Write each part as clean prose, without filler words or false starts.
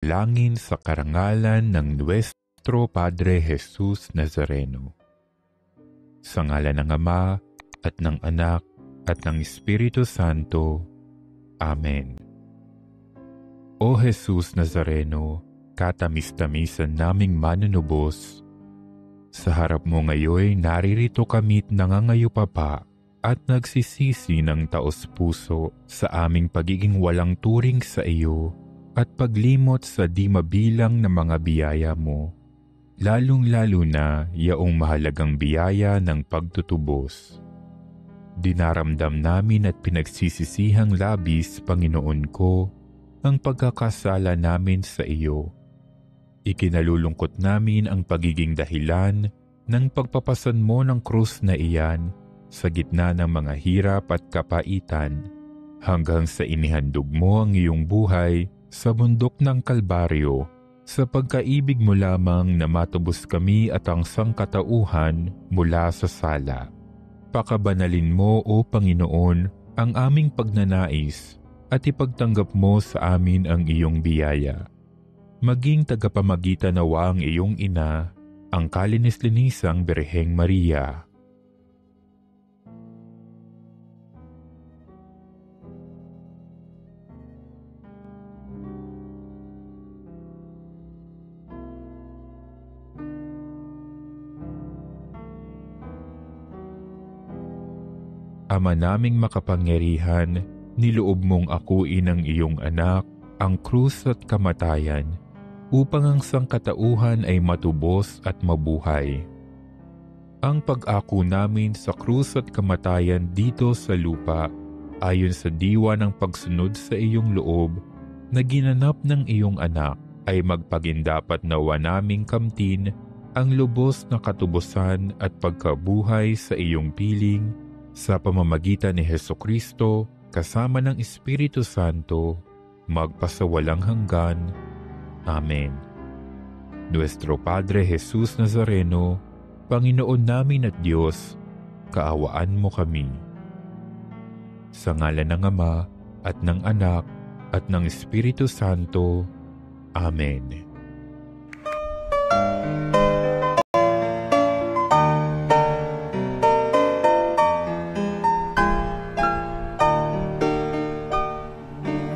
Ipanalangin sa karangalan ng Nuestro Padre Jesus Nazareno. Sa ngalan ng Ama at ng Anak at ng Espiritu Santo. Amen. O Jesus Nazareno, katamis-tamisan naming manunubos, sa harap mo ngayon naririto kami't nangangayupapa at nagsisisi ng taos-puso sa aming pagiging walang turing sa iyo at paglimot sa di mabilang na mga biyaya mo, lalong-lalo na yaong mahalagang biyaya ng pagtutubos. Dinaramdam namin at pinagsisisihang labis, Panginoon ko, ang pagkakasala namin sa iyo. Ikinalulungkot namin ang pagiging dahilan ng pagpapasan mo ng krus na iyan sa gitna ng mga hirap at kapaitan hanggang sa inihandog mo ang iyong buhay sa bundok ng Kalbaryo sa pagkaibig mo lamang na matubos kami at ang sangkatauhan mula sa sala. Pakabanalin mo, O Panginoon, ang aming pagnanais at ipagtanggap mo sa amin ang iyong biyaya. Maging tagapamagitan nawa ang iyong ina, ang kalinis-linisang Birheng Maria. Ama naming makapangyarihan, niloob mong akuin ang iyong anak, ang krus at kamatayan, upang ang sangkatauhan ay matubos at mabuhay. Ang pag-ako namin sa krus at kamatayan dito sa lupa, ayon sa diwa ng pagsunod sa iyong loob, na ginanap ng iyong anak, ay magpagindapat nawa naming kamtin ang lubos na katubusan at pagkabuhay sa iyong piling, sa pamamagitan ni Hesukristo kasama ng Espiritu Santo, magpasawalang hanggan. Amen. Nuestro Padre Jesus Nazareno, Panginoon namin at Diyos, kaawaan mo kami. Sa ngalan ng Ama at ng Anak at ng Espiritu Santo. Amen.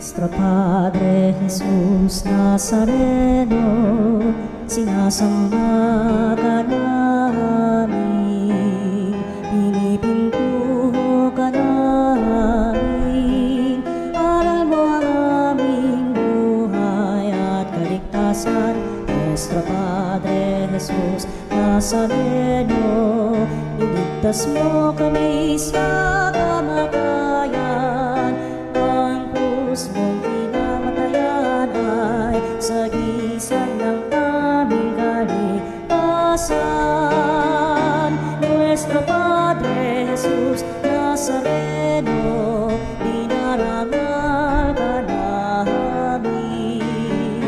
Nuestro Padre Jesus Nazareno, sinasamba ka namin, pinipintuho ka namin, aral mo ang aming buhay at kaligtasan. Nuestro Padre Jesus Nazareno, iligtas mo kami sa kamatayan, ang krus mong pinamatayan ay sagisag ng aming kaligtasan. Nuestro Padre Jesus Nazareno, dinarangal ka namin.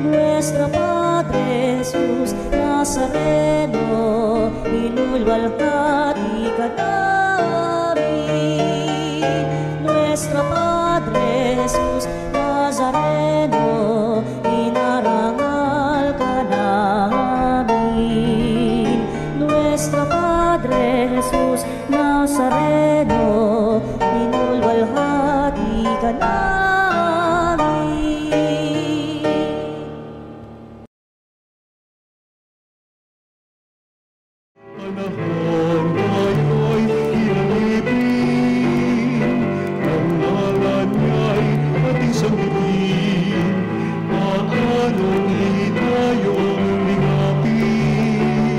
Nuestro Padre Jesus Nazareno, inulwalhati ka namin. Nuestro Padre Jesus Nazareno, inarangal ka namin. Nuestro Padre Jesus Nazareno, inulwalhati ka namin. Panahon ngayon'y ialipin, ang ngalan niya'y ating sanggitin, paanong itayong ligapin.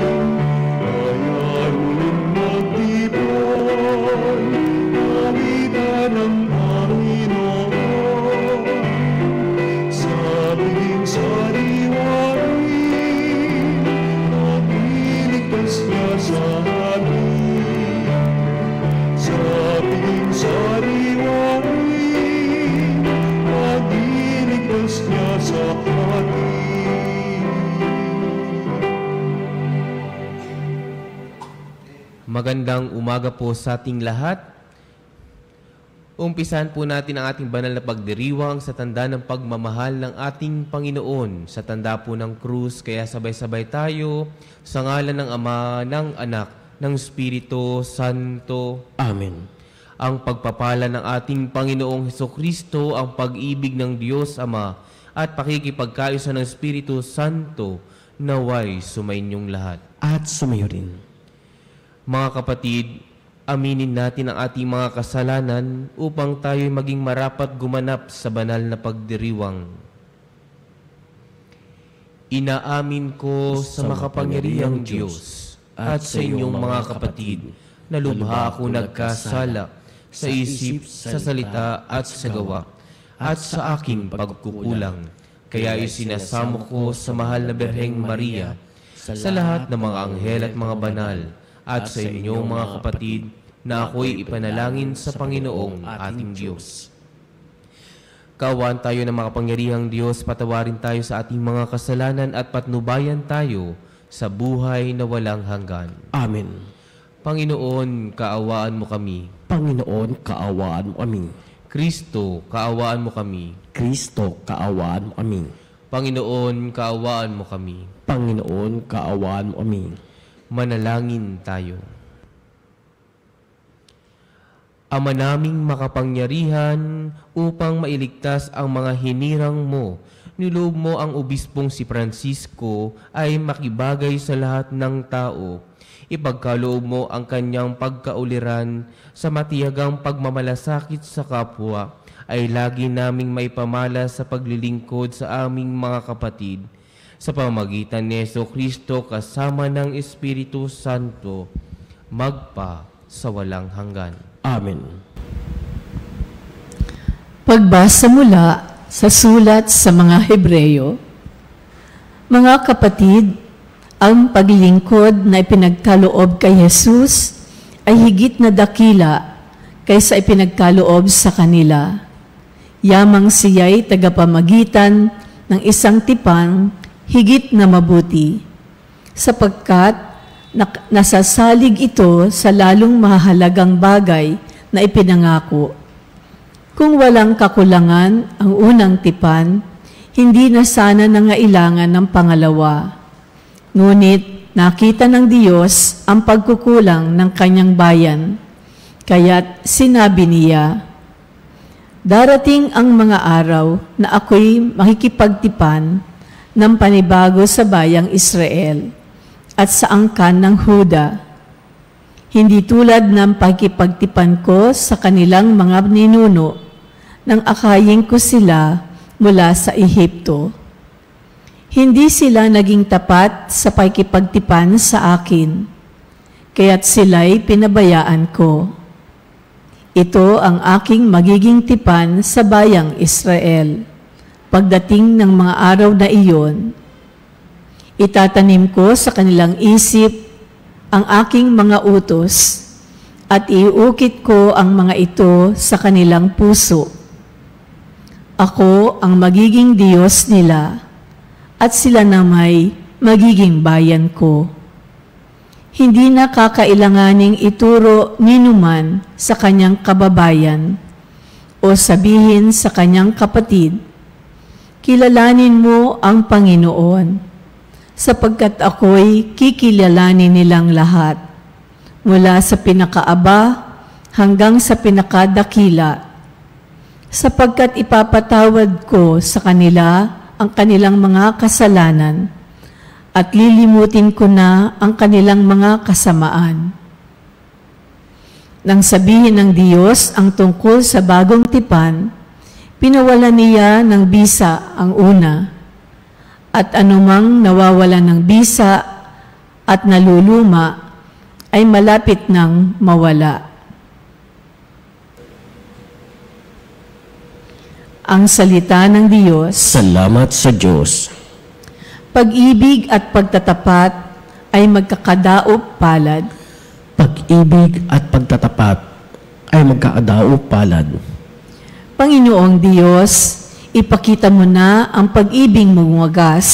Kaya't muling magtipon, kawitan ng Panginoon, sa piling sariwain, at iligtas niya sa atin. Sa piling sariwain, at iligtas niya sa atin. Magandang umaga po sa ating lahat. Umpisahan po natin ang ating banal na pagdiriwang sa tanda ng pagmamahal ng ating Panginoon, sa tanda po ng krus. Kaya sabay-sabay tayo sa ngalan ng Ama, ng Anak, ng Espiritu Santo. Amen. Ang pagpapala ng ating Panginoong Hesukristo, ang pag-ibig ng Diyos Ama, at pakikipagkaisa ng Espiritu Santo, naway sumainyong lahat. At sumayo rin. Mga kapatid, aminin natin ang ating mga kasalanan upang tayo'y maging marapat gumanap sa banal na pagdiriwang. Inaamin ko sa makapangyarihang Diyos at sa inyong mga kapatid na lubha ako nagkasala sa isip, sa salita at sa gawa at sa aking pagkukulang. Kaya isinasamo ko sa mahal na Birheng Maria, sa lahat ng mga anghel at mga banal, at sa inyong mga kapatid, na ako'y ipanalangin sa Panginoong ating Diyos. Kaawaan tayo ng makapangyarihang Diyos, patawarin tayo sa ating mga kasalanan at patnubayan tayo sa buhay na walang hanggan. Amen. Panginoon, kaawaan mo kami. Panginoon, kaawaan mo kami. Kristo, kaawaan mo kami. Kristo, kaawaan mo kami. Panginoon, kaawaan mo kami. Panginoon, kaawaan mo kami. Manalangin tayo. Ama naming makapangyarihan, upang mailigtas ang mga hinirang mo, niloob mo ang obispong si Francisco ay makibagay sa lahat ng tao. Ipagkaloob mo ang kanyang pagkauliran sa matiyagang pagmamalasakit sa kapwa, ay lagi naming maipamala sa paglilingkod sa aming mga kapatid. Sa pamamagitan ni Jesucristo kasama ng Espiritu Santo, magpa sa walang hanggan. Amen. Pagbasa mula sa sulat sa mga Hebreyo. Mga kapatid, ang paglingkod na ipinagkaloob kay Jesus ay higit na dakila kaysa ipinagkaloob sa kanila. Yamang siya'y tagapamagitan ng isang tipang higit na mabuti, sapagkat nasasalig ito sa lalong mahalagang bagay na ipinangako. Kung walang kakulangan ang unang tipan, hindi na sana nangailangan ng pangalawa. Ngunit nakita ng Diyos ang pagkukulang ng kanyang bayan, kaya't sinabi niya, "Darating ang mga araw na ako'y makikipagtipan ng panibago sa bayang Israel at sa angkan ng Huda, hindi tulad ng pagkipagtipan ko sa kanilang mga ninuno nang akayin ko sila mula sa Ehipto. Hindi sila naging tapat sa pagkipagtipan sa akin, kaya't sila'y pinabayaan ko. Ito ang aking magiging tipan sa bayang Israel. Pagdating ng mga araw na iyon, itatanim ko sa kanilang isip ang aking mga utos at iuukit ko ang mga ito sa kanilang puso. Ako ang magiging Diyos nila at sila namay magiging bayan ko. Hindi na kakailanganing ituro ninuman sa kanyang kababayan o sabihin sa kanyang kapatid, kilalanin mo ang Panginoon, sapagkat ako'y kikilalanin nilang lahat, mula sa pinakaaba hanggang sa pinakadakila, sapagkat ipapatawad ko sa kanila ang kanilang mga kasalanan at lilimutin ko na ang kanilang mga kasamaan." Nang sabihin ng Diyos ang tungkol sa bagong tipan, pinawalan niya ng bisa ang una, at anumang nawawalan ng bisa at naluluma ay malapit nang mawala. Ang salita ng Diyos. Salamat sa Diyos. Pag-ibig at pagtatapat ay magkakadaop palad. Pag-ibig at pagtatapat ay magkakadaop palad. Panginoong Diyos, ipakita mo na ang pag-ibig mong wagas.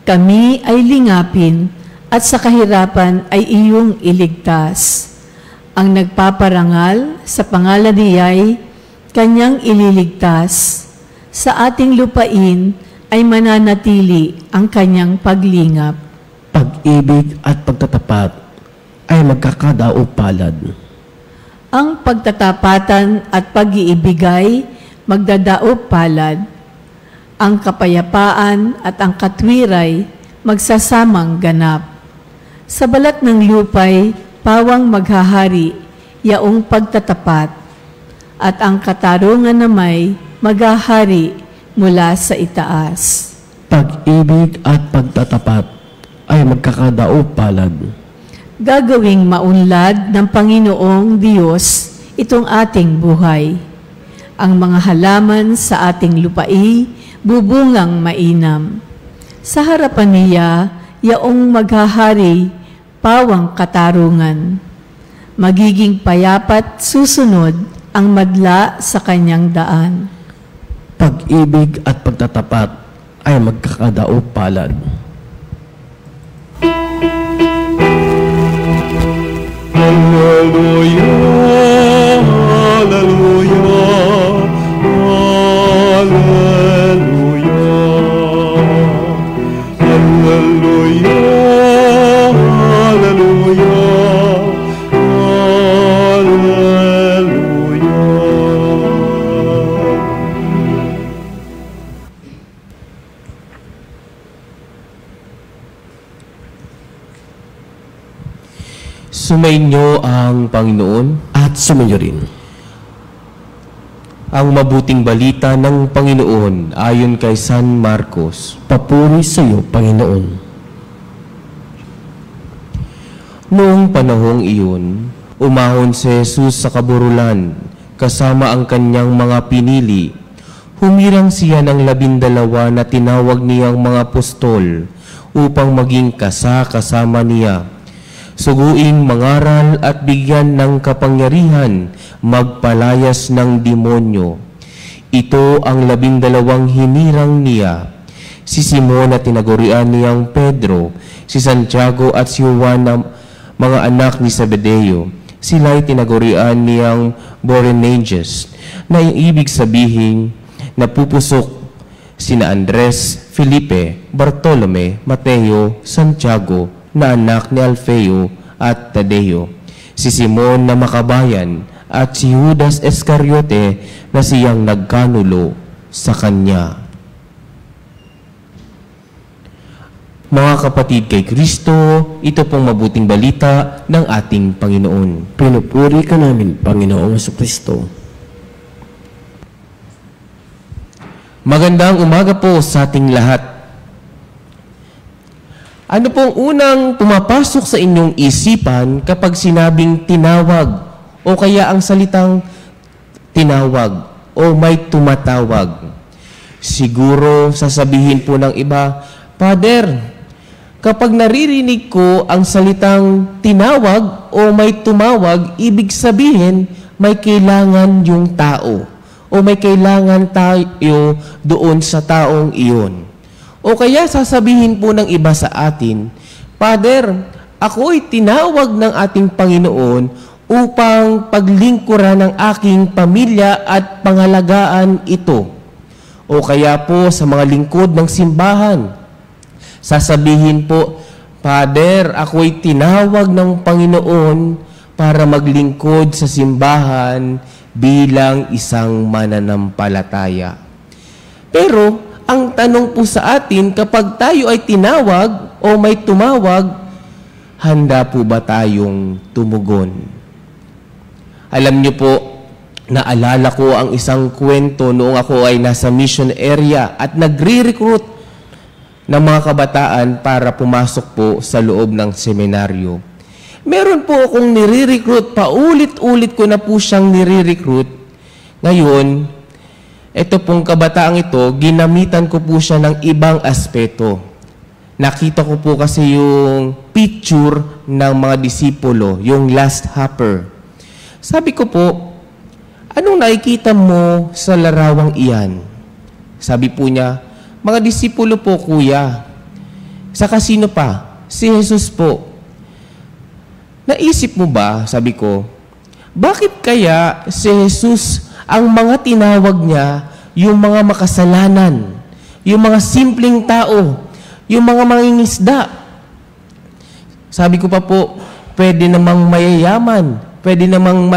Kami ay lingapin at sa kahirapan ay iyong iligtas. ang nagpaparangal sa pangalan niya'y kanyang ililigtas. Sa ating lupain ay mananatili ang kanyang paglingap. Pag-ibig at pagtatapat ay magkakadaupalad. Ang pagtatapatan at pag-iibigay magdadaupalad. Ang kapayapaan at ang katwiray magsasamang ganap. Sa balat ng lupay, pawang maghahari, yaong pagtatapat, at ang katarungan na may maghahari mula sa itaas. Pag-ibig at pagtatapat ay magkakadaupalad. Gagawing maunlad ng Panginoong Diyos itong ating buhay. Ang mga halaman sa ating lupai bubungang mainam. Sa harapan niya, yaong maghahari, pawang katarungan. Magiging payapat susunod ang madla sa kanyang daan. Pag-ibig at pagtatapat ay magkakadaupalad. Hallelujah, hallelujah, hallelujah, hallelujah, hallelujah, hallelujah. Sumainyo ang Panginoon. At sumayo rin. Ang mabuting balita ng Panginoon ayon kay San Marcos. Papuri sa iyo, Panginoon. Noong panahong iyon, umahon si Jesus sa kaburulan kasama ang kanyang mga pinili. Humirang siya ng 12 na tinawag niyang mga apostol upang maging kasama niya. Suguing mangaral at bigyan ng kapangyarihan magpalayas ng demonyo. Ito ang 12 hinirang niya. Si Simon na tinagurian niyang Pedro, si Santiago at si Juan na mga anak ni Zebedeo. Sila'y tinagurian niyang Boanerges, na ibig sabihin napupusok, sina Andres, Felipe, Bartolome, Mateo, Santiago, na anak ni Alfeo at Tadeo, si Simon na makabayan at si Judas Iscariote na siyang nagkanulo sa kanya. Mga kapatid kay Kristo, ito pong mabuting balita ng ating Panginoon. Pinupuri ka namin, Panginoong Jesucristo. Magandang umaga po sa ating lahat. Ano pong unang pumapasok sa inyong isipan kapag sinabing tinawag o kaya ang salitang tinawag o may tumatawag? Siguro sasabihin po ng iba, Father, kapag naririnig ko ang salitang tinawag o may tumawag, ibig sabihin may kailangan yung tao o may kailangan tayo doon sa taong iyon. O kaya sasabihin po ng iba sa atin, Father, ako'y tinawag ng ating Panginoon upang paglingkuran ng aking pamilya at pangalagaan ito. O kaya po sa mga lingkod ng simbahan, sasabihin po, Father, ako'y tinawag ng Panginoon para maglingkod sa simbahan bilang isang mananampalataya. Pero, ang tanong po sa atin, kapag tayo ay tinawag o may tumawag, handa po ba tayong tumugon? Alam niyo po, naalala ko ang isang kwento noong ako ay nasa mission area at nagre-recruit ng mga kabataan para pumasok po sa loob ng seminaryo. Meron po akong nire-recruit, paulit-ulit ko na po siyang nire-recruit. Ngayon, ito pong kabataang ito, ginamitan ko po siya ng ibang aspeto. Nakita ko po kasi yung picture ng mga disipulo, yung last supper. Sabi ko po, anong nakikita mo sa larawang iyan? Sabi po niya, mga disipulo po, kuya. Saka sino pa? Si Jesus po. Naisip mo ba, sabi ko, bakit kaya si Jesus, ang mga tinawag niya, yung mga makasalanan, yung mga simpleng tao, yung mga mangingisda? Sabi ko pa po, pwede namang mayayaman, pwede namang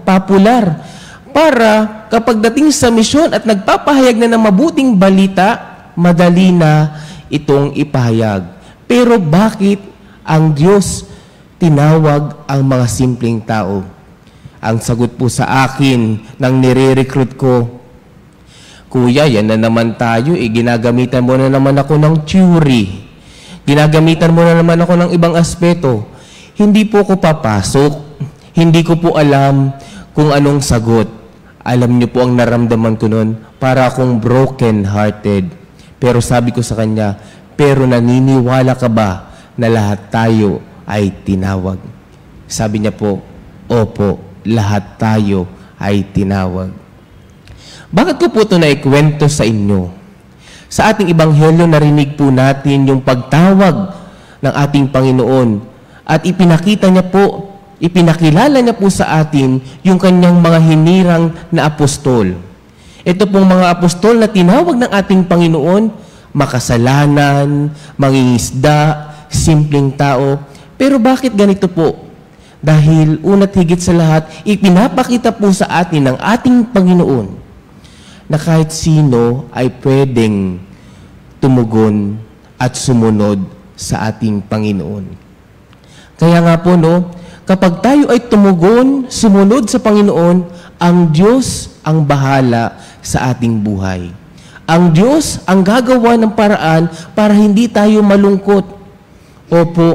popular, para kapag dating sa misyon at nagpapahayag na ng mabuting balita, madali na itong ipahayag. Pero bakit ang Diyos tinawag ang mga simpleng tao? Ang sagot po sa akin nang nire-recruit ko, Kuya, yan na naman tayo, ginagamitan mo na naman ako ng theory. Ginagamitan mo na naman ako ng ibang aspeto. Hindi po ako papasok. Hindi ko po alam kung anong sagot. Alam niyo po ang naramdaman ko noon, para akong broken-hearted. Pero sabi ko sa kanya, pero naniniwala ka ba na lahat tayo ay tinawag? Sabi niya po, opo, lahat tayo ay tinawag. Bakit ko po ito naikwento sa inyo? Sa ating Ebanghelyo, narinig po natin yung pagtawag ng ating Panginoon at ipinakita niya po, ipinakilala niya po sa atin yung kanyang mga hinirang na apostol. Ito pong mga apostol na tinawag ng ating Panginoon, makasalanan, mangingisda, simpleng tao. Pero bakit ganito po? Dahil una't higit sa lahat, ipinapakita po sa atin ng ating Panginoon na kahit sino ay pwedeng tumugon at sumunod sa ating Panginoon. Kaya nga po, kapag tayo ay tumugon, sumunod sa Panginoon, ang Diyos ang bahala sa ating buhay. Ang Diyos ang gagawa ng paraan para hindi tayo malungkot. Opo,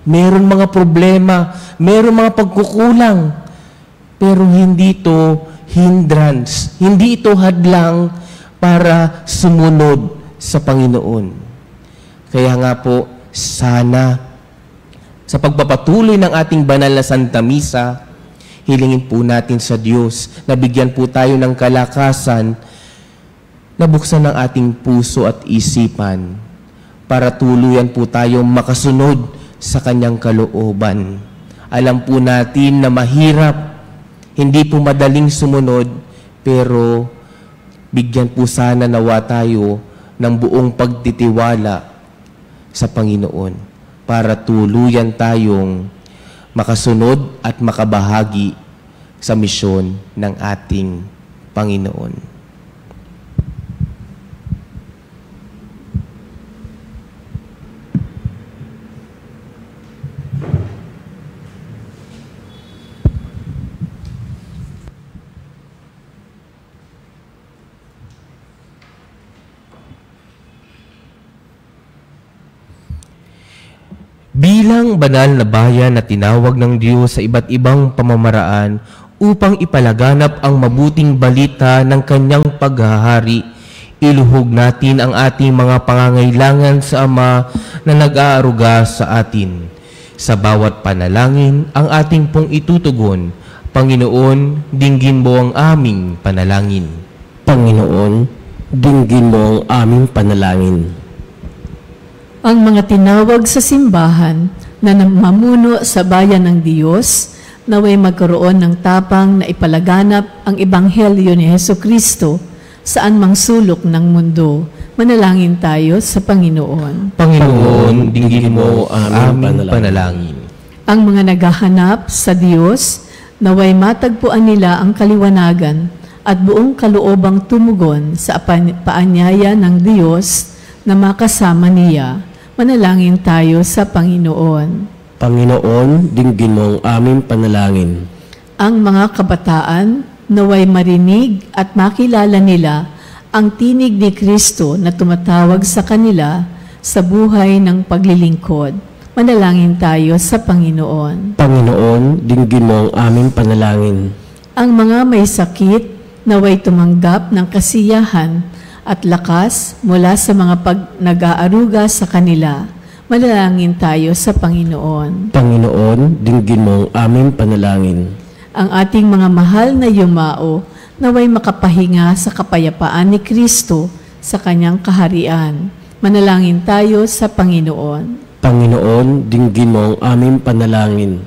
meron mga problema, meron mga pagkukulang, pero hindi ito hindrance, hindi ito hadlang para sumunod sa Panginoon. Kaya nga po, sana sa pagpapatuloy ng ating banal na Santa Misa, hilingin po natin sa Diyos na bigyan po tayo ng kalakasan na buksan ang ating puso at isipan para tuluyan po tayong makasunod sa Kanyang kalooban. Alam po natin na mahirap, hindi po madaling sumunod, pero bigyan po sana nawa tayo ng buong pagtitiwala sa Panginoon para tuluyan tayong makasunod at makabahagi sa misyon ng ating Panginoon. Bilang banal na bayan na tinawag ng Diyos sa iba't ibang pamamaraan upang ipalaganap ang mabuting balita ng Kanyang paghahari, iluhog natin ang ating mga pangangailangan sa Ama na nag-aaruga sa atin. Sa bawat panalangin, ang ating pong itutugon, Panginoon, dinggin mo ang aming panalangin. Panginoon, dinggin mo ang aming panalangin. Ang mga tinawag sa simbahan na mamuno sa bayan ng Diyos, naway magkaroon ng tapang na ipalaganap ang Ebanghelyo ni Hesukristo saan mang sulok ng mundo. Manalangin tayo sa Panginoon. Panginoon, dinggin mo ang aming panalangin. Ang mga naghahanap sa Diyos, naway matagpuan nila ang kaliwanagan at buong kaloobang tumugon sa paanyaya ng Diyos na makasama niya. Manalangin tayo sa Panginoon. Panginoon, dinggin mo ang aming panalangin. Ang mga kabataan naway marinig at makilala nila ang tinig ni Kristo na tumatawag sa kanila sa buhay ng paglilingkod. Manalangin tayo sa Panginoon. Panginoon, dinggin mo ang aming panalangin. Ang mga may sakit naway tumanggap ng kasiyahan at lakas mula sa mga nag-aaruga sa kanila. Manalangin tayo sa Panginoon. Panginoon, dinggin mo ang aming panalangin. Ang ating mga mahal na yumao naway makapahinga sa kapayapaan ni Kristo sa Kanyang kaharian. Manalangin tayo sa Panginoon. Panginoon, dinggin mo ang aming panalangin.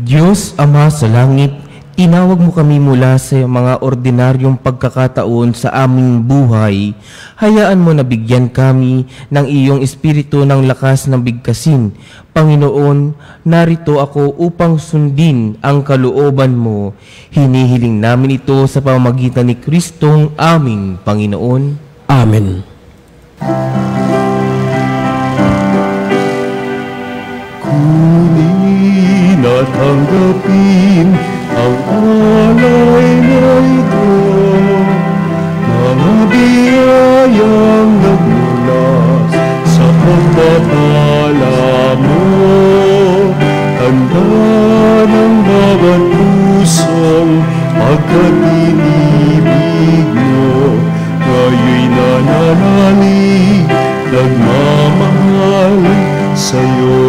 Diyos Ama sa langit, tinawag mo kami mula sa mga ordinaryong pagkakataon sa aming buhay. Hayaan mo na bigyan kami ng iyong espiritu ng lakas ng bigkasin. Panginoon, narito ako upang sundin ang kalooban mo. Hinihiling namin ito sa pamamagitan ni Kristong aming Panginoon. Amen. Kunin at tanggapin ang alay na ito, mga biyayang nagmula sa pagpapala mo. Tanda ng bawat pusong pagkatinibig mo, kayo'y nananalig, nagmamahal sa'yo.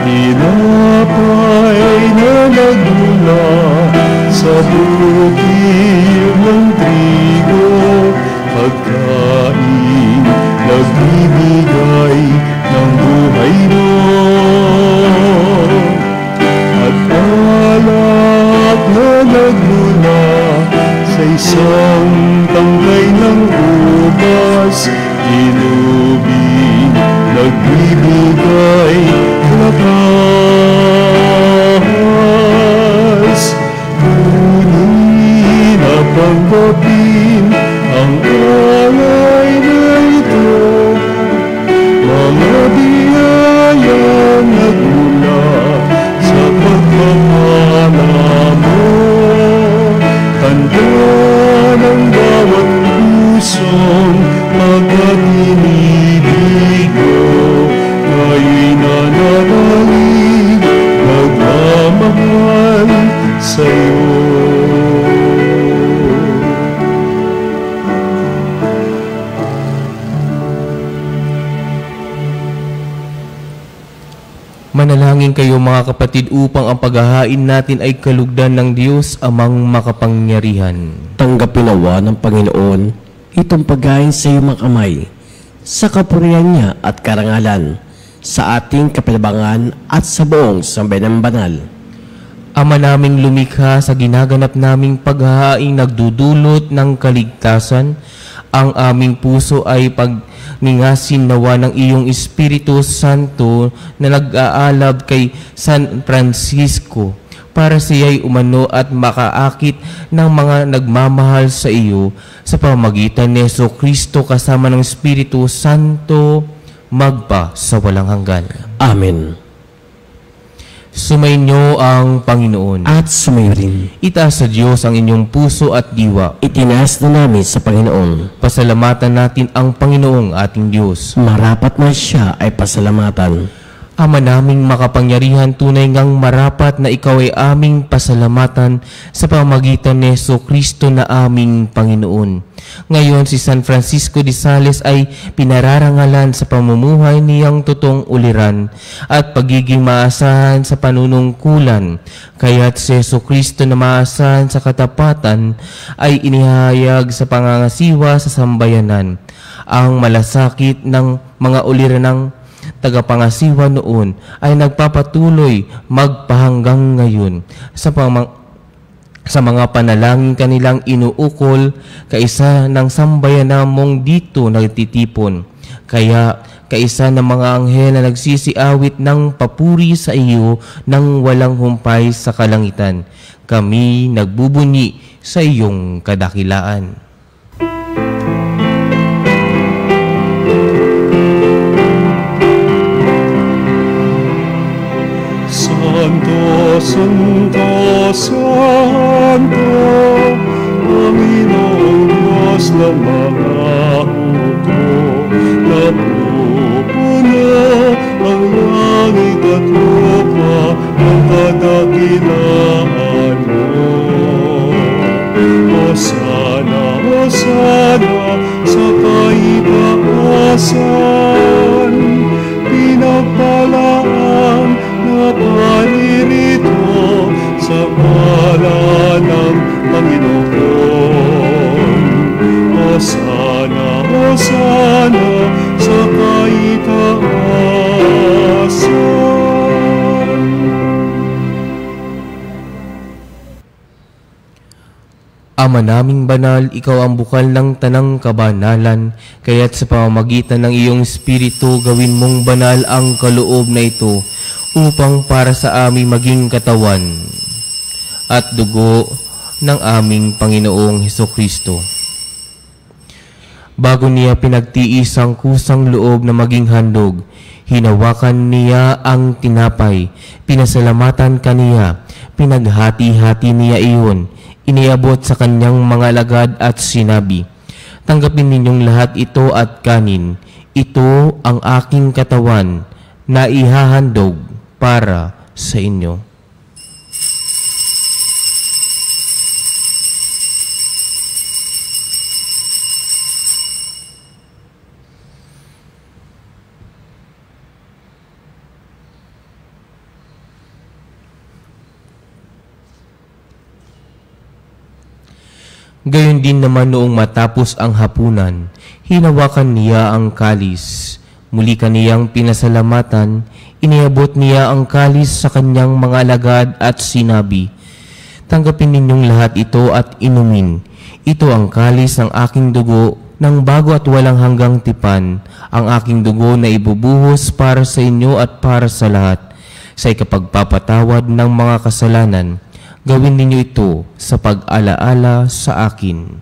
Tinapay na nagmula sa bukil ng trigo, pagkain nagbibigay ng buhay mo. At alak na nagmula sa isang tangkay ng ubas, inubing nagbibigay lakas. Kunin at tanggapin ang alay na ito, mga biyayang nagmula sa pagpapala mo. Tanda ng bawat pusong pagkatinibig mo, kayo'y nananalig, nagmamahal sa'yo. Manalangin kayo mga kapatid upang ang paghahain natin ay kalugdan ng Diyos Amang makapangyarihan. Tanggapin nawa ng Panginoon itong paghain sa iyong mga kamay, sa kapurihan niya at karangalan, sa ating kapalabangan at sa buong sambayanang banal. Ama naming lumikha, sa ginaganap naming paghahaing nagdudulot ng kaligtasan, ang aming puso ay pagningasin nawa ng iyong Espiritu Santo na nag-aalab kay San Francisco para siya'y umano at makaakit ng mga nagmamahal sa iyo sa pamamagitan ni Jesucristo kasama ng Espiritu Santo magpa sa walang hanggan. Amen. Sumainyo ang Panginoon. At sumayo rin. Itaas sa Diyos ang inyong puso at diwa. Itinaas na namin sa Panginoon. Pasalamatan natin ang Panginoong ating Diyos. Marapat na siya ay pasalamatan. Ama naming makapangyarihan, tunay ngang marapat na ikaw ay aming pasalamatan sa pamamagitan ni Jesucristo na aming Panginoon. Ngayon si San Francisco de Sales ay pinararangalan sa pamumuhay niyang totoong uliran at pagiging maasahan sa panunungkulan. Kaya't si Jesucristo na maasahan sa katapatan ay inihayag sa pangangasiwa sa sambayanan. Ang malasakit ng mga uliranang tagapangasiwa noon ay nagpapatuloy magpahanggang ngayon sa mga panalangin kanilang inuukol kaisa ng sambayanan mong dito nagtitipon. Kaya kaisa ng mga anghel na nagsisiawit ng papuri sa iyo nang walang humpay sa kalangitan, kami nagbubunyi sa iyong kadakilaan. Santo, Santo, Santo, Panginoong Diyos ng mga hukbo, napupuno ang langit at lupa ng kadakilaan mo. Hosana, Hosana sa kaitaasan, pinagpalaan na paririto sa ngalan ng Panginoon. Hosana, Ama naming banal, ikaw ang bukal ng tanang kabanalan, kaya't sa pamamagitan ng iyong Espiritu, gawin mong banal ang kaloob na ito, upang para sa aming maging katawan at dugo ng aming Panginoong Hesukristo. Bago niya pinagtiis ang kusang loob na maging handog, hinawakan niya ang tinapay, pinasalamatan kaniya, pinaghati-hati niya iyon, iniabot sa kanyang mga alagad at sinabi, "Tanggapin ninyong lahat ito at kanin. Ito ang aking katawan na ihahandog para sa inyo." Gayon din naman noong matapos ang hapunan, hinawakan niya ang kalis. Muli kaniyang pinasalamatan, iniabot niya ang kalis sa kanyang mga alagad at sinabi, "Tanggapin ninyong lahat ito at inumin. Ito ang kalis ng aking dugo ng bago at walang hanggang tipan, ang aking dugo na ibubuhos para sa inyo at para sa lahat, sa ikapagpapatawad ng mga kasalanan. Gawin ninyo ito sa pag-alaala sa akin."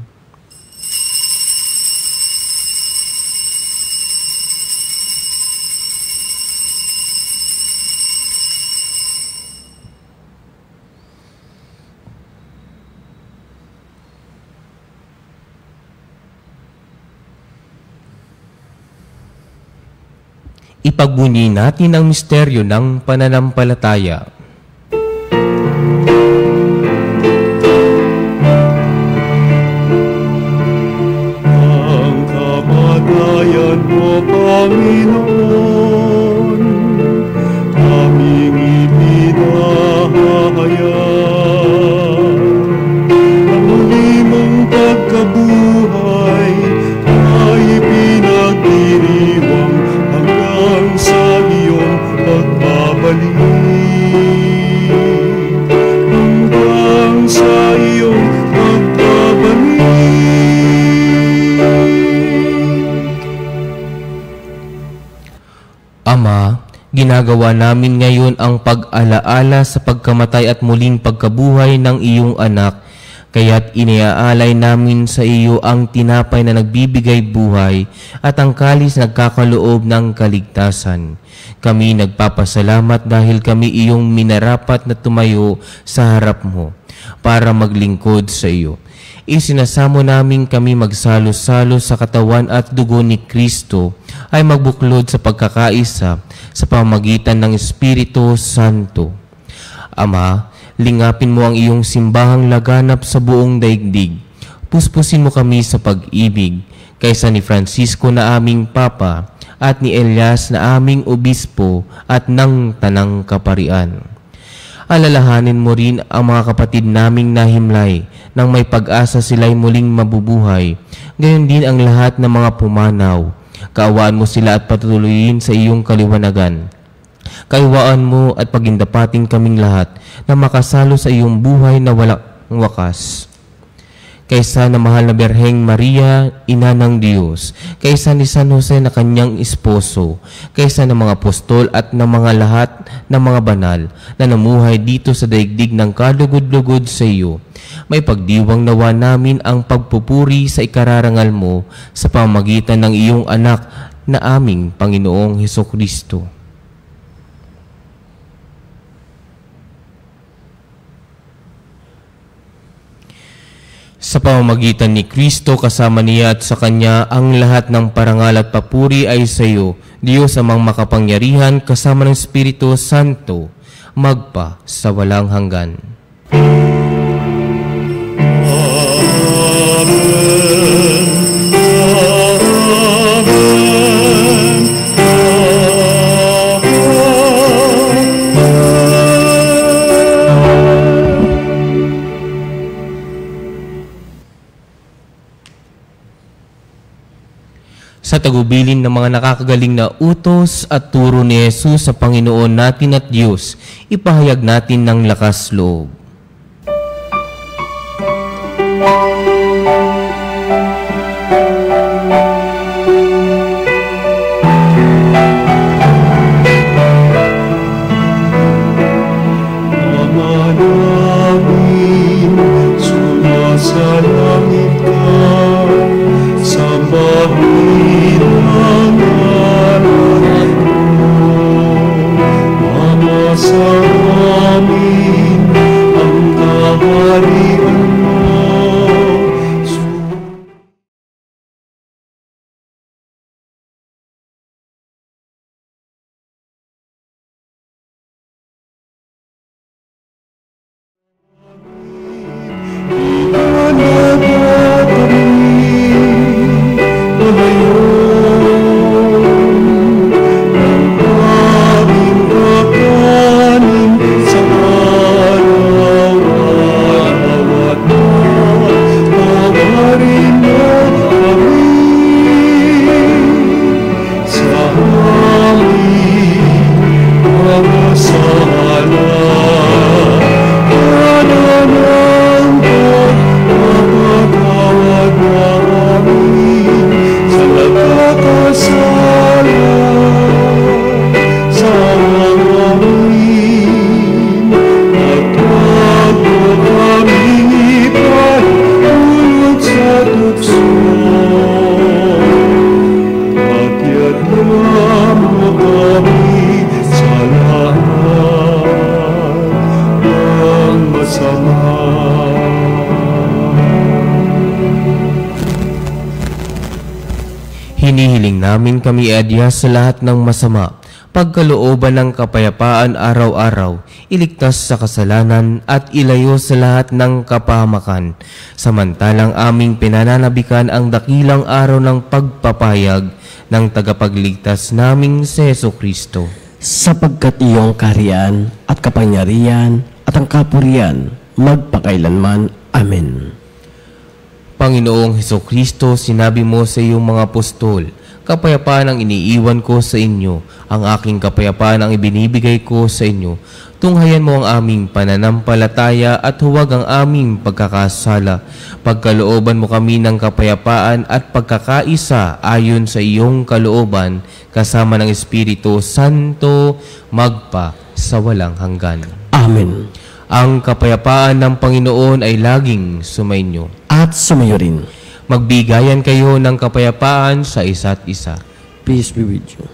Ipagbunyi natin ang misteryo ng pananampalataya. Kamatayan mo, Panginoon, aming ipinahayag. Ang muli mong pagkabuhay ay pinagdiriwang hanggang sa iyong pagbabalik. Hanggang sa iyong pagbabalik. Ama, ginagawa namin ngayon ang pag-alaala sa pagkamatay at muling pagkabuhay ng iyong anak, kaya't iniaalay namin sa iyo ang tinapay na nagbibigay buhay at ang kalis na nagkakaloob ng kaligtasan. Kami nagpapasalamat dahil kami iyong minarapat na tumayo sa harap mo para maglingkod sa iyo. Isinasamo namin kami magsalo-salo sa katawan at dugo ni Kristo ay magbuklod sa pagkakaisa sa pamamagitan ng Espiritu Santo. Ama, lingapin mo ang iyong simbahang laganap sa buong daigdig. Puspusin mo kami sa pag-ibig, kaysa ni Francisco na aming Papa at ni Elias na aming Obispo at ng Tanang Kaparian. Alalahanin mo rin ang mga kapatid naming nahimlay nang may pag-asa sila'y muling mabubuhay. Gayon din ang lahat ng mga pumanaw. Kaawaan mo sila at patuloyin sa iyong kaliwanagan. Kaiwaan mo at pagindapating kaming lahat na makasalo sa iyong buhay na walang wakas. Kaysa na mahal na Birheng Maria, Ina ng Diyos, kaysa ni San Jose na kanyang esposo, kaysa ng mga apostol at ng mga lahat ng mga banal na namuhay dito sa daigdig ng kalugod-lugod sa iyo, may pagdiwang nawa namin ang pagpupuri sa ikararangal mo sa pamamagitan ng iyong anak na aming Panginoong Hesukristo. Sa pamamagitan ni Kristo, kasama niya at sa Kanya, ang lahat ng parangal at papuri ay sa iyo, Diyos amang makapangyarihan, kasama ng Espiritu Santo, magpa sa walang hanggan. Sa tagubilin ng mga nakakagaling na utos at turo ni Jesus sa Panginoon natin at Diyos, ipahayag natin ng lakas loob. nasa langit ka, sambahin ang ngalan mo. Mamasa amin ang kaharian mo. Hinihiling namin kami adya sa lahat ng masama, pagkalooban ng kapayapaan araw-araw, iligtas sa kasalanan at ilayo sa lahat ng kapahamakan. Samantalang aming pinananabikan ang dakilang araw ng pagpapahayag ng tagapagligtas naming si Jesucristo. Sapagkat iyong kaharian at kapangyarihan at ang kapurihan magpakailanman. Amen. Panginoong Hesukristo, sinabi mo sa iyong mga apostol, kapayapaan ang iniiwan ko sa inyo, ang aking kapayapaan ang ibinibigay ko sa inyo. Tunghayan mo ang aming pananampalataya at huwag ang aming pagkakasala. Pagkalooban mo kami ng kapayapaan at pagkakaisa ayon sa iyong kalooban, kasama ng Espiritu Santo, magpa sa walang hanggan. Amen. Ang kapayapaan ng Panginoon ay laging sumainyo. At sumayo rin. Magbigayan kayo ng kapayapaan sa isa't isa. Peace be with you.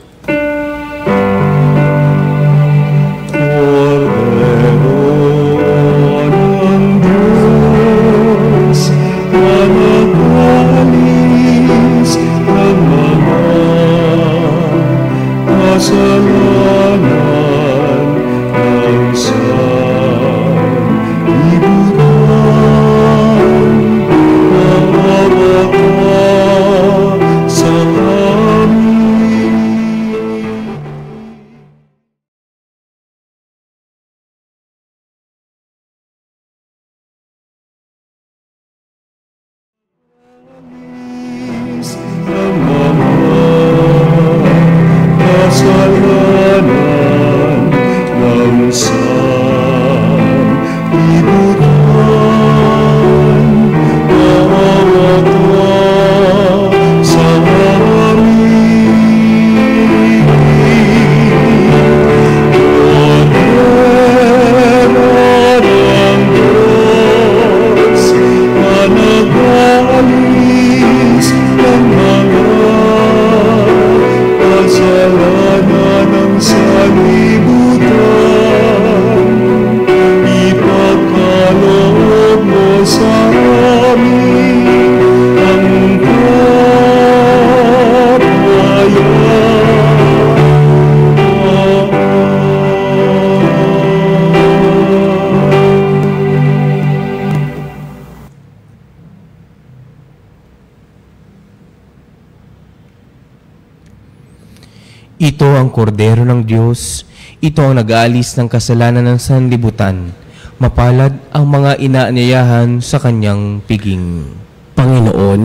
Ito ang kordero ng Diyos, ito ang nag-aalis ng kasalanan ng sanlibutan. Mapalad ang mga inaanyayahan sa kanyang piging. Panginoon,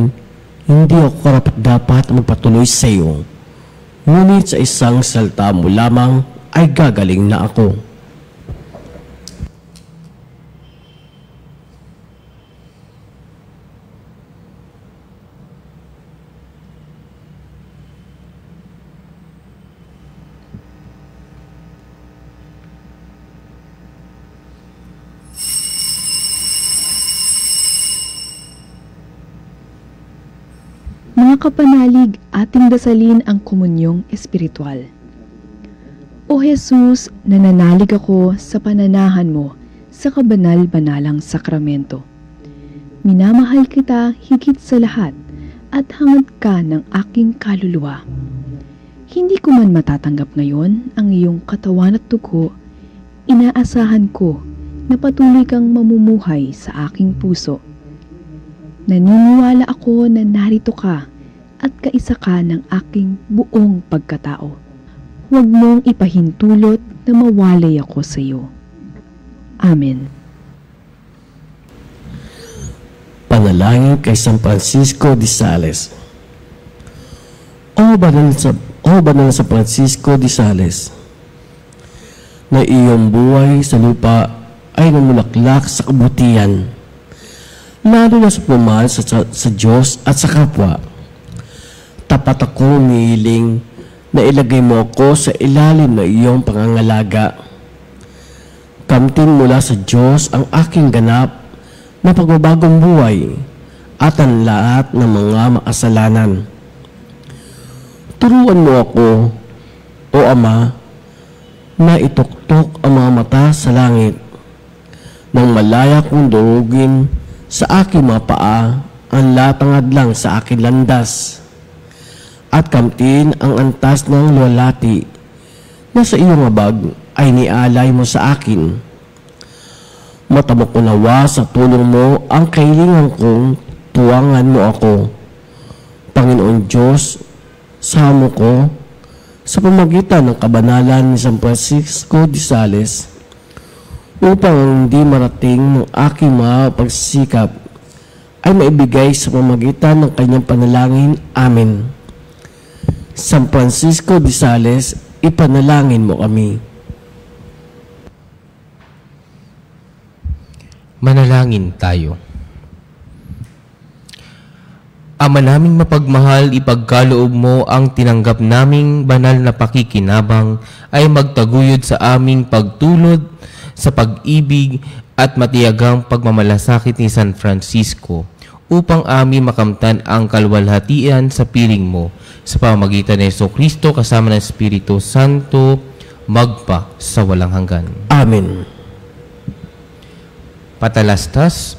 hindi ako karapat-dapat magpatuloy sa iyo. Ngunit sa isang salita mo lamang ay gagaling na ako. Mga kapanalig, ating dasalin ang komunyong espiritual. O Jesus, nananalig ako sa pananahan mo sa kabanal-banalang sakramento. Minamahal kita higit sa lahat at hangad ka ng aking kaluluwa. Hindi ko man matatanggap ngayon ang iyong katawan at dugo, inaasahan ko na patuloy kang mamumuhay sa aking puso. Naniniwala ako na narito ka at kaisa ka ng aking buong pagkatao. Huwag mong ipahintulot na mawalay ako sa iyo. Amen. Panalangin kay San Francisco de Sales. O banal sa Francisco de Sales, na iyong buhay sa lupa ay namulaklak sa kabutihan, lalo na sa pumahal sa Diyos at sa kapwa. Tapat ako umihiling na ilagay mo ako sa ilalim ng iyong pangangalaga. Kamtin mula sa Diyos ang aking ganap na pagbabagong buhay at ang lahat ng mga makasalanan. Turuan mo ako, O Ama, na ituktok ang mga mata sa langit, nang malaya kong durugin sa aking mga paa ang latangad lang sa aking landas, at kamtin ang antas ng luwalhati na sa iyong abag ay nialay mo sa akin. Matabok ko nawa sa tulong mo ang kailangan kong tuwangan mo ako, Panginoon Diyos, samo ko sa pamagitan ng kabanalan ni San Francisco de Sales, upang hindi marating ng aking mga pagsisikap ay maibigay sa pamagitan ng kanyang panalangin. Amen. San Francisco de Sales, ipanalangin mo kami. Manalangin tayo. Ama naming mapagmahal, ipagkaloob mo ang tinanggap naming banal na pakikinabang ay magtaguyod sa aming pagtulod sa pag-ibig at matiyagang pagmamalasakit ni San Francisco, upang aming makamtan ang kalwalhatian sa piling mo sa pamamagitan ni Jesucristo kasama ng Espiritu Santo, magpa sa walang hanggan. Amen. Patalastas,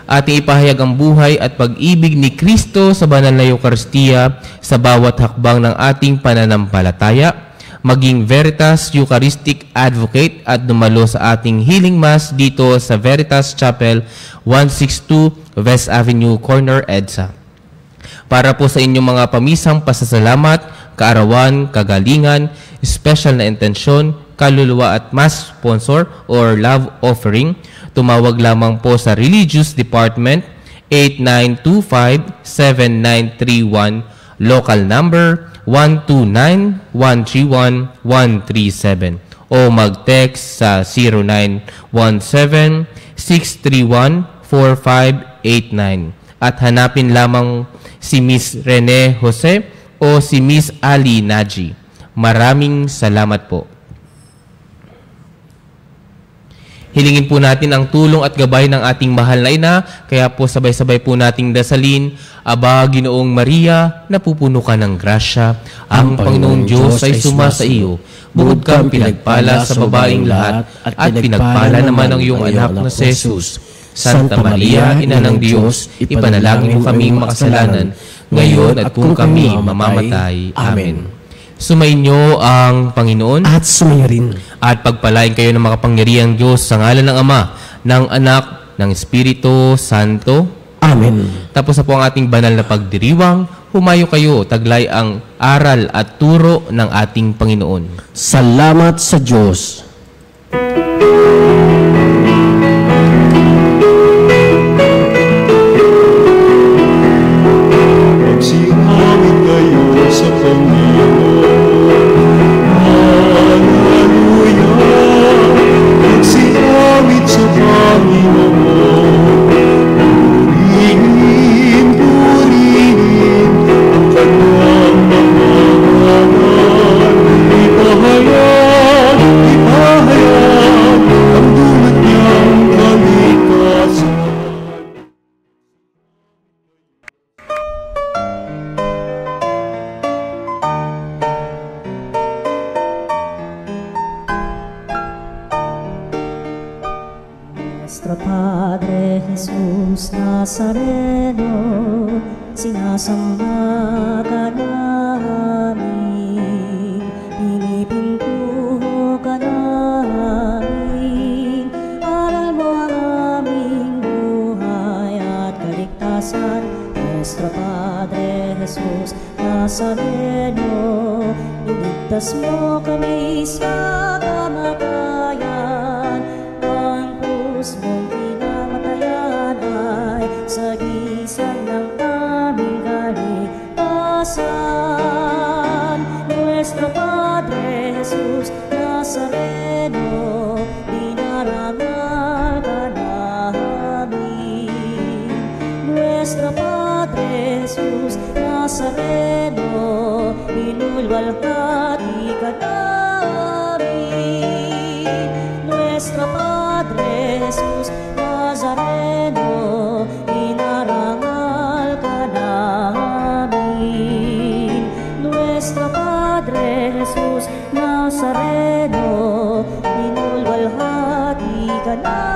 ating ipahayag ang buhay at pag-ibig ni Kristo sa banal na Eucharistia sa bawat hakbang ng ating pananampalataya, maging Veritas Eucharistic Advocate at dumalo sa ating Healing Mass dito sa Veritas Chapel, 162 West Avenue Corner, EDSA. Para po sa inyong mga pamisang pasasalamat, kaarawan, kagalingan, special na intensyon, kaluluwa at mass sponsor or love offering, tumawag lamang po sa Religious Department 8925-7931, local number 129-131-137, o mag-text sa 0917-631-4589 at hanapin lamang si Miss Rene Jose o si Miss Ali Naji. Maraming salamat po. Hilingin po natin ang tulong at gabay ng ating mahal na ina, kaya po sabay-sabay po nating dasalin, Aba, Ginoong Maria, napupuno ka ng grasya, ang Panginoong Diyos ay sumasa iyo. Bukod kang pinagpala sa babaeng lahat, at pinagpala naman ang iyong anak na si Jesus. Santa Maria, Ina ng Diyos, ipanalangin mo kaming makasalanan, ngayon at kung kami mamamatay. Amen. Sumainyo ang Panginoon at sumayo rin. At pagpalain kayo ng makapangyarihang Diyos sa ngalan ng Ama, ng Anak, ng Espiritu Santo. Amen. Tapos na po ang ating banal na pagdiriwang. Humayo kayo, taglay ang aral at turo ng ating Panginoon. Salamat sa Diyos. Magsinangin kayo sa Panginoon. Hallelujah! Magsinangin sa Panginoon. Purihin, purihin ang kanyang mahangalan. Ipahayag, ipahayag ang dulot niya. Nazareno, sinasamba ka namin, pinipintuho ka namin, aral mo ang aming buhay at kaligtasan. Nuestro Padre Jesus Nazareno, iligtas mo kami sa kamatayan, ang krus mong pinamatayan ay sagisag ng aming kaligtasan. Nuestro Padre Jesus Nazareno, dinarangal ka namin. Nuestro Padre Jesus Nazareno, inulwalhati ka namin. Nuestro Padre Jesus Nazareno, inarangal ka namin. Nuestro Padre Jesus Nazareno, inulwalhati ka namin.